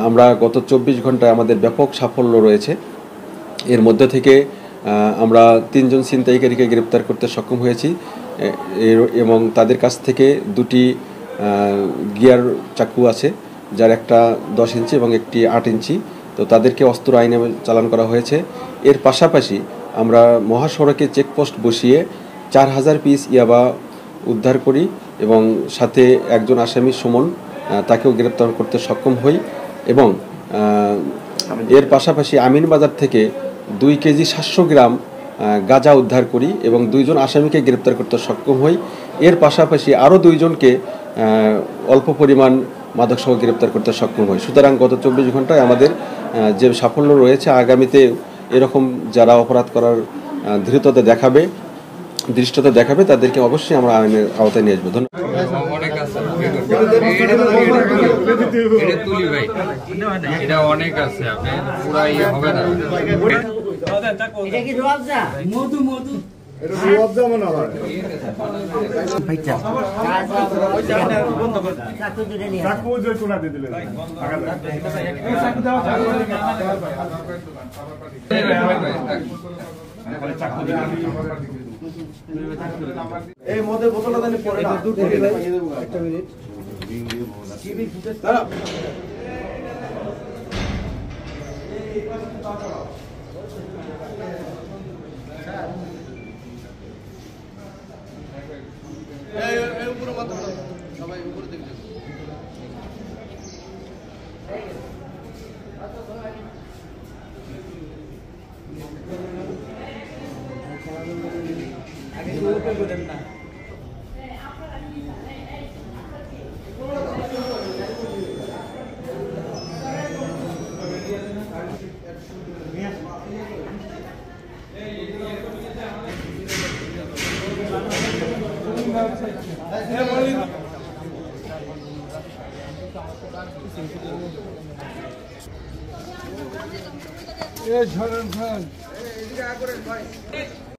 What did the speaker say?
আমরা গত 24 ঘন্টায় আমাদের ব্যাপক সাফল্য রয়েছে। এর মধ্যে থেকে আমরা 3 জন ছিনতাইকারীকে গ্রেপ্তার করতে সক্ষম হয়েছি এবং তাদের কাছ থেকে 2টি গিয়ার চাকু আছে, যার একটা 10 ইঞ্চি এবং একটি 8 ইঞ্চি। তো তাদেরকে অস্ত্র আইনে চালান করা হয়েছে। এর পাশাপাশি আমরা মহাসড়কে চেকপোস্ট বসিয়ে 4000 পিস ইয়াবা উদ্ধার করি এবং সাথে একজন আসামি সুমন তাকেও গ্রেপ্তার করতে সক্ষম হই এবং এর পাশাপাশি আমিনবাজার থেকে 2 কেজি 700 গ্রাম গাঁজা উদ্ধার করি এবং 2 জন আসামিকে গ্রেপ্তার করতে সক্ষম হই। এর পাশাপাশি আরও 2 জনকে অল্প পরিমাণ মাদকসহ গ্রেপ্তার করতে সক্ষম হই। সুতরাং গত 24 ঘন্টায় আমাদের যে সাফল্য রয়েছে, আগামীতে এরকম যারা অপরাধ করার দৃষ্টতা দেখাবে তাদেরকে অবশ্যই আমরা আইনের আওতায় নিয়ে আসবো। ধন্যবাদ। এই মধ্যে বোতলটা দেন পরে না দূর থেকে একটা মিনিট দাঁড়া এই উপরে মাথা সবাই উপরে দেখবে আগে শুরু করবেন না ঝরন খান এদিকে আ করেন ভাই।